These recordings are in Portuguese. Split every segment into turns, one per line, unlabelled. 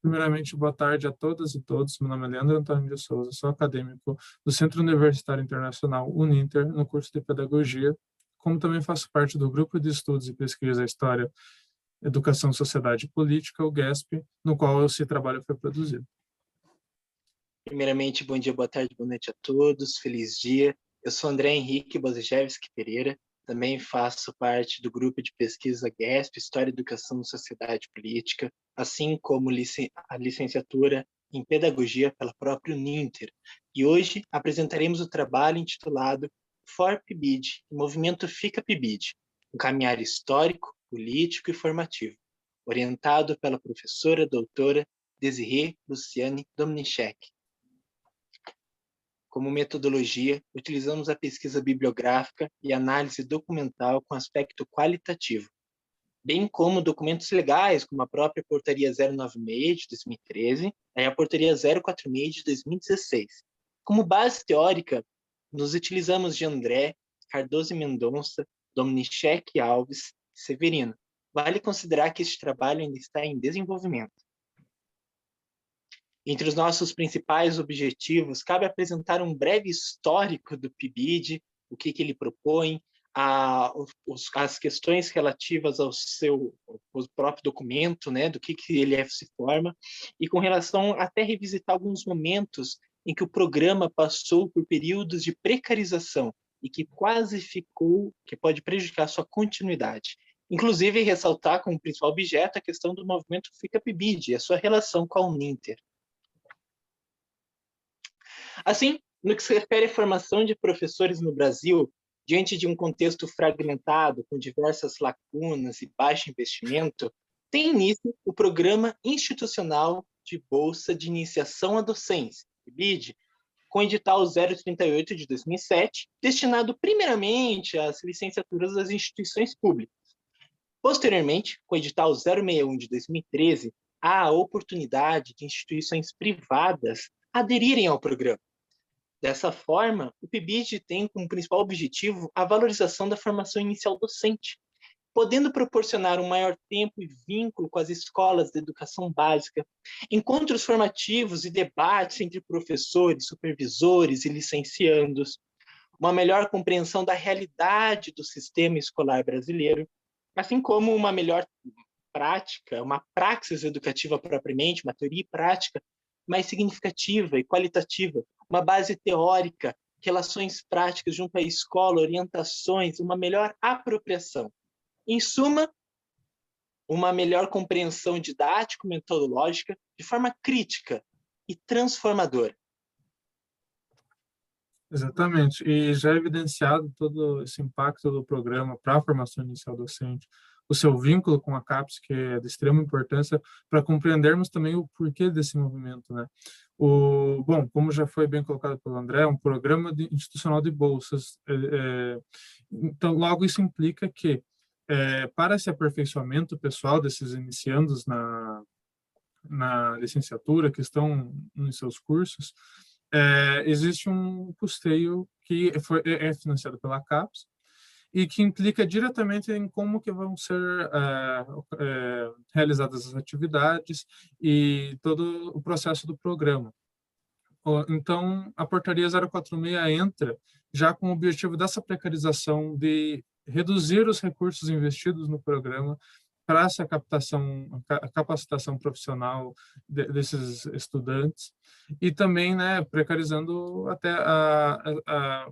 Primeiramente, boa tarde a todas e todos. Meu nome é Leandro Antônio de Souza, sou acadêmico do Centro Universitário Internacional Uninter, no curso de Pedagogia, como também faço parte do Grupo de Estudos e Pesquisa História, Educação, Sociedade e Política, o GESP, no qual esse trabalho foi produzido.
Primeiramente, bom dia, boa tarde, boa noite a todos, feliz dia. Eu sou André Henrique Bozejevski Pereira, também faço parte do grupo de pesquisa GESP, História, Educação, Sociedade e Política, assim como a licenciatura em Pedagogia pela própria Uninter. E hoje apresentaremos o trabalho intitulado For PIBID, Movimento Fica PIBID, um caminhar histórico, político e formativo, orientado pela professora doutora Desirê Luciane Dominichek. Como metodologia, utilizamos a pesquisa bibliográfica e análise documental com aspecto qualitativo, bem como documentos legais, como a própria Portaria 096 de 2013 e a Portaria 046 de 2016. Como base teórica, nos utilizamos de André, Cardoso e Mendonça, Dominichek Alves e Severino. Vale considerar que este trabalho ainda está em desenvolvimento. Entre os nossos principais objetivos, cabe apresentar um breve histórico do PIBID, o que ele propõe, as questões relativas ao próprio documento, né, do que ele se forma, e com relação até revisitar alguns momentos em que o programa passou por períodos de precarização e que quase ficou, que pode prejudicar sua continuidade. Inclusive, ressaltar como principal objeto a questão do movimento Fica PIBID e a sua relação com a Uninter. Assim, no que se refere à formação de professores no Brasil, diante de um contexto fragmentado, com diversas lacunas e baixo investimento, tem início o Programa Institucional de Bolsa de Iniciação à Docência, PIBID, com o edital 038 de 2007, destinado primeiramente às licenciaturas das instituições públicas. Posteriormente, com o edital 061 de 2013, há a oportunidade de instituições privadas aderirem ao programa. Dessa forma, o PIBID tem como principal objetivo a valorização da formação inicial docente, podendo proporcionar um maior tempo e vínculo com as escolas de educação básica, encontros formativos e debates entre professores, supervisores e licenciandos, uma melhor compreensão da realidade do sistema escolar brasileiro, assim como uma melhor prática, uma praxis educativa propriamente, uma teoria e prática mais significativa e qualitativa, uma base teórica, relações práticas junto à escola, orientações, uma melhor apropriação. Em suma, uma melhor compreensão didático-metodológica de forma crítica e transformadora.
Exatamente, e já evidenciado todo esse impacto do programa para a formação inicial docente, o seu vínculo com a CAPES, que é de extrema importância para compreendermos também o porquê desse movimento, né? Bom, como já foi bem colocado pelo André, é um programa institucional de bolsas, então logo isso implica que para esse aperfeiçoamento pessoal desses iniciandos na licenciatura, que estão nos seus cursos, existe um custeio que é financiado pela CAPES e que implica diretamente em como que vão ser realizadas as atividades e todo o processo do programa. Então, a portaria 046 entra já com o objetivo dessa precarização, de reduzir os recursos investidos no programa para essa capacitação profissional desses estudantes e também, né, precarizando até a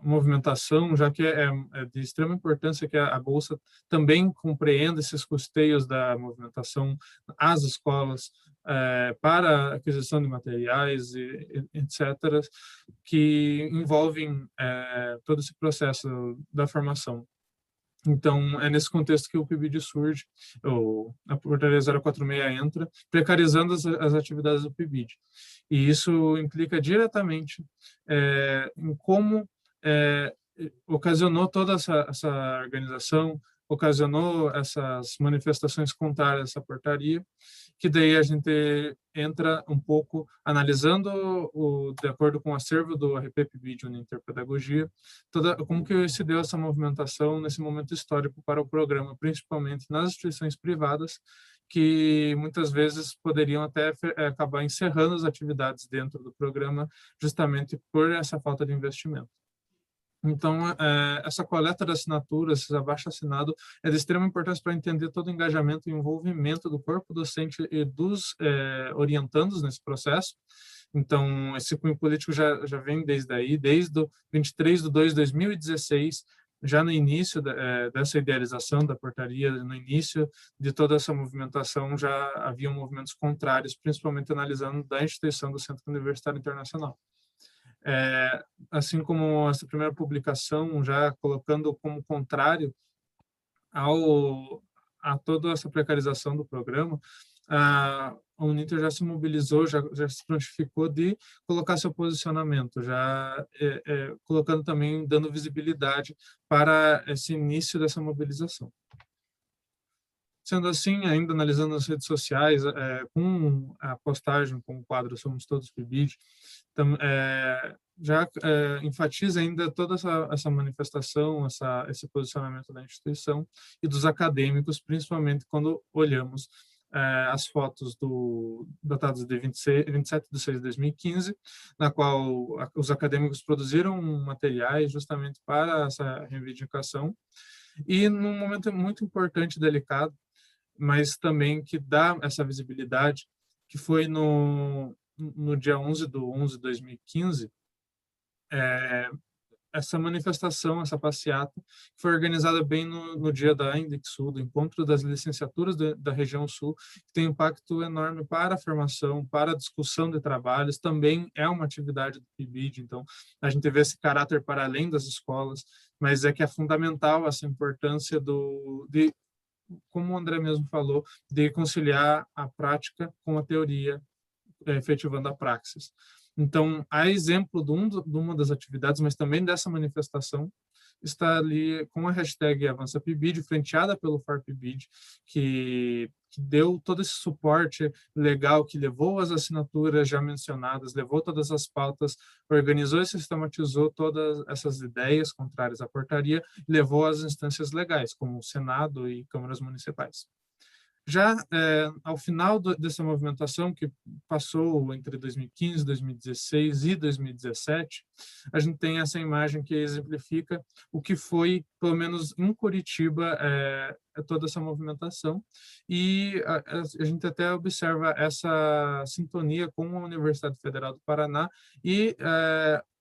movimentação, já que é de extrema importância que a Bolsa também compreenda esses custeios da movimentação às escolas, para a aquisição de materiais, etc., que envolvem todo esse processo da formação. Então, é nesse contexto que o PIBID surge, a portaria 046 entra, precarizando as atividades do PIBID. E isso implica diretamente em como ocasionou toda essa organização, ocasionou essas manifestações contrárias a essa portaria, que daí a gente entra um pouco analisando de acordo com o acervo do RP-PIBID Uninter Pedagogia, como que se deu essa movimentação nesse momento histórico para o programa, principalmente nas instituições privadas que muitas vezes poderiam até acabar encerrando as atividades dentro do programa, justamente por essa falta de investimento. Então, essa coleta de assinaturas, esse abaixo-assinado, é de extrema importância para entender todo o engajamento e envolvimento do corpo docente e dos orientandos nesse processo. Então, esse cunho político já vem desde aí, desde o 23/2/2016, já no início dessa idealização da portaria, no início de toda essa movimentação, já haviam movimentos contrários, principalmente analisando da instituição do Centro Universitário Internacional. Assim como essa primeira publicação, já colocando como contrário a toda essa precarização do programa, a Uninter já se mobilizou, já se prontificou de colocar seu posicionamento, já colocando também, dando visibilidade para esse início dessa mobilização. Sendo assim, ainda analisando as redes sociais, com a postagem, com o quadro Somos Todos PIBID, já enfatiza ainda toda essa manifestação, esse posicionamento da instituição e dos acadêmicos, principalmente quando olhamos as fotos datadas de 27/6/2015, na qual os acadêmicos produziram materiais justamente para essa reivindicação, e num momento muito importante e delicado, mas também que dá essa visibilidade, que foi no dia 11/11/2015, essa manifestação, essa passeata, que foi organizada bem no dia da Index Sul, do encontro das licenciaturas da região Sul, que tem um impacto enorme para a formação, para a discussão de trabalhos, também é uma atividade do PIBID, então a gente vê esse caráter para além das escolas, mas é que é fundamental essa importância de, como o André mesmo falou, de conciliar a prática com a teoria, efetivando a praxis. Então, a exemplo de uma das atividades, mas também dessa manifestação, está ali com a hashtag AvançaPIBID, frenteada pelo FARPIBID, que deu todo esse suporte legal, que levou as assinaturas já mencionadas, levou todas as pautas, organizou e sistematizou todas essas ideias contrárias à portaria, e levou às instâncias legais, como o Senado e câmaras municipais. Já ao final dessa movimentação, que passou entre 2015, 2016 e 2017, a gente tem essa imagem que exemplifica o que foi, pelo menos em Curitiba, toda essa movimentação, e a gente até observa essa sintonia com a Universidade Federal do Paraná e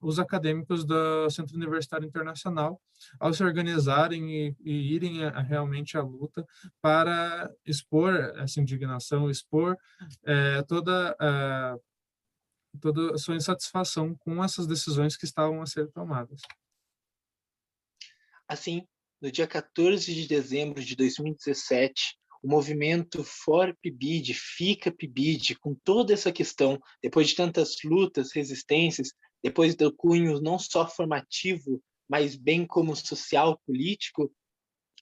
os acadêmicos do Centro Universitário Internacional, ao se organizarem e irem realmente à luta para expor essa indignação, expor toda a sua insatisfação com essas decisões que estavam a ser tomadas.
Assim, no dia 14 de dezembro de 2017, o movimento For PIBID, Fica PIBID, com toda essa questão, depois de tantas lutas, resistências, depois do cunho não só formativo, mas bem como social, político,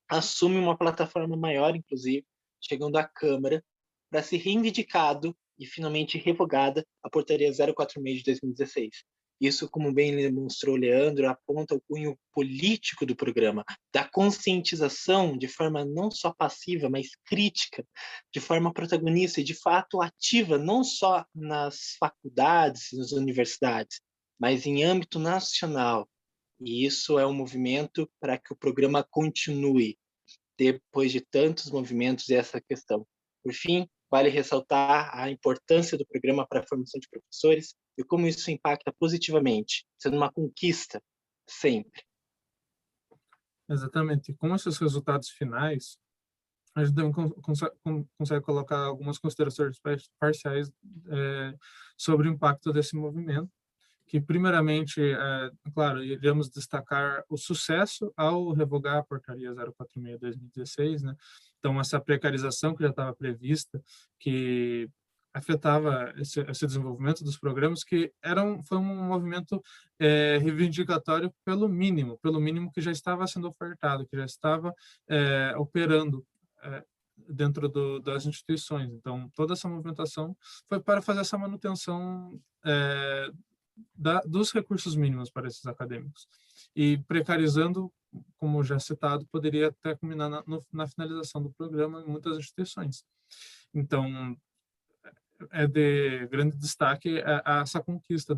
assume uma plataforma maior, inclusive, chegando à Câmara, para ser reivindicado e finalmente revogada a Portaria 046 de 2016. Isso, como bem demonstrou Leandro, aponta o cunho político do programa, da conscientização de forma não só passiva, mas crítica, de forma protagonista e, de fato, ativa, não só nas faculdades, nas universidades, mas em âmbito nacional. E isso é um movimento para que o programa continue, depois de tantos movimentos e essa questão. Por fim, vale ressaltar a importância do programa para a formação de professores e como isso impacta positivamente, sendo uma conquista sempre.
Exatamente. Com esses resultados finais, a gente também consegue colocar algumas considerações parciais sobre o impacto desse movimento, que primeiramente, claro, iremos destacar o sucesso ao revogar a portaria 046 de 2016, né? Então, essa precarização que já estava prevista, que afetava esse desenvolvimento dos programas, que foi um movimento reivindicatório pelo mínimo que já estava sendo ofertado, que já estava operando dentro das instituições. Então, toda essa movimentação foi para fazer essa manutenção dos recursos mínimos para esses acadêmicos. E precarizando, como já citado, poderia até culminar na finalização do programa em muitas instituições. Então, é de grande destaque essa conquista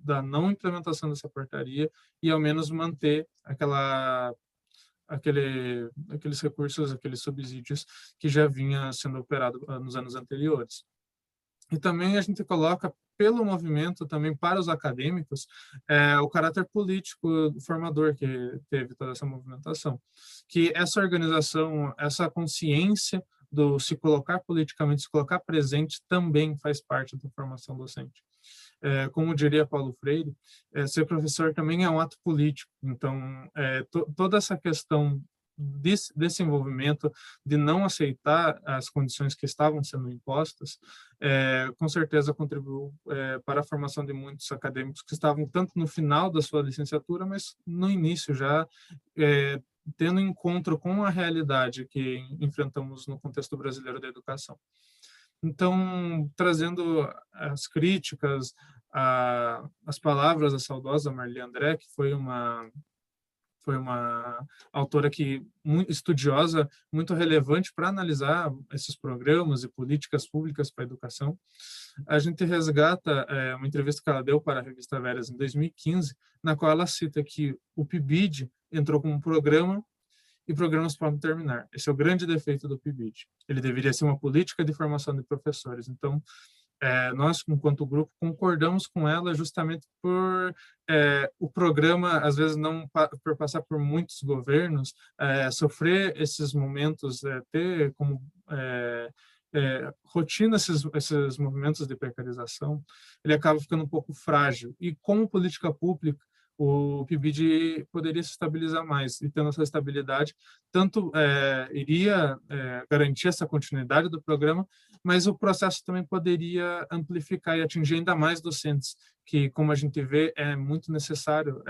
da não implementação dessa portaria e, ao menos, manter aqueles recursos, aqueles subsídios que já vinha sendo operado nos anos anteriores. E também a gente coloca, pelo movimento, também para os acadêmicos, o caráter político formador que teve toda essa movimentação. Que essa organização, essa consciência do se colocar politicamente, se colocar presente, também faz parte da formação docente. Como diria Paulo Freire, ser professor também é um ato político. Então, toda essa questão desse envolvimento, de não aceitar as condições que estavam sendo impostas, com certeza contribuiu para a formação de muitos acadêmicos que estavam tanto no final da sua licenciatura, mas no início já, tendo encontro com a realidade que enfrentamos no contexto brasileiro da educação. Então, trazendo as críticas, as palavras da saudosa Marli André, que foi uma autora muito estudiosa, muito relevante para analisar esses programas e políticas públicas para a educação. A gente resgata uma entrevista que ela deu para a revista Veras em 2015, na qual ela cita que o PIBID entrou como programa e programas podem terminar. Esse é o grande defeito do PIBID. Ele deveria ser uma política de formação de professores. Então, nós, enquanto grupo, concordamos com ela justamente por o programa, às vezes, não por passar por muitos governos, sofrer esses momentos, ter como rotina esses movimentos de precarização, ele acaba ficando um pouco frágil. E como política pública, o PIBID poderia se estabilizar mais, e tendo essa estabilidade, tanto iria garantir essa continuidade do programa, mas o processo também poderia amplificar e atingir ainda mais docentes, que, como a gente vê, é muito necessário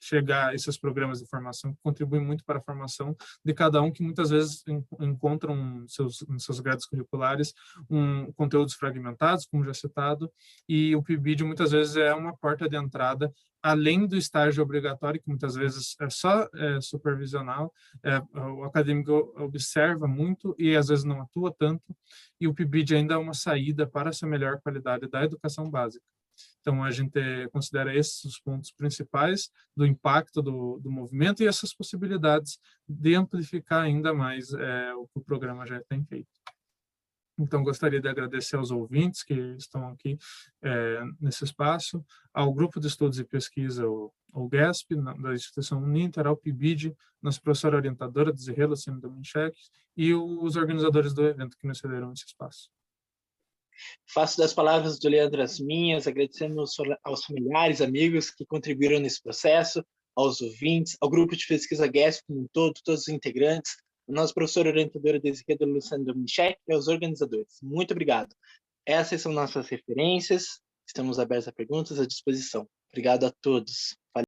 chegar a esses programas de formação que contribuem muito para a formação de cada um, que muitas vezes encontram nos seus grades curriculares conteúdos fragmentados, como já citado, e o PIBID muitas vezes é uma porta de entrada, além do estágio obrigatório, que muitas vezes é só supervisional, o acadêmico observa muito e às vezes não atua tanto, e o PIBID ainda é uma saída para essa melhor qualidade da educação básica. Então, a gente considera esses os pontos principais do impacto do movimento e essas possibilidades de amplificar ainda mais o que o programa já tem feito. Então, gostaria de agradecer aos ouvintes que estão aqui nesse espaço, ao Grupo de Estudos e Pesquisa, o GESP, da Instituição Uninter, ao PIBID, nossa professora orientadora, Desirê Luciano Dominchek, e os organizadores do evento que nos cederam esse espaço.
Faço das palavras do Leandro as minhas, agradecendo aos familiares, amigos que contribuíram nesse processo, aos ouvintes, ao grupo de pesquisa GESP como um todo, todos os integrantes, a nossa professora orientadora Desirê Luciano Dominchek e aos organizadores. Muito obrigado. Essas são nossas referências, estamos abertos a perguntas, à disposição. Obrigado a todos.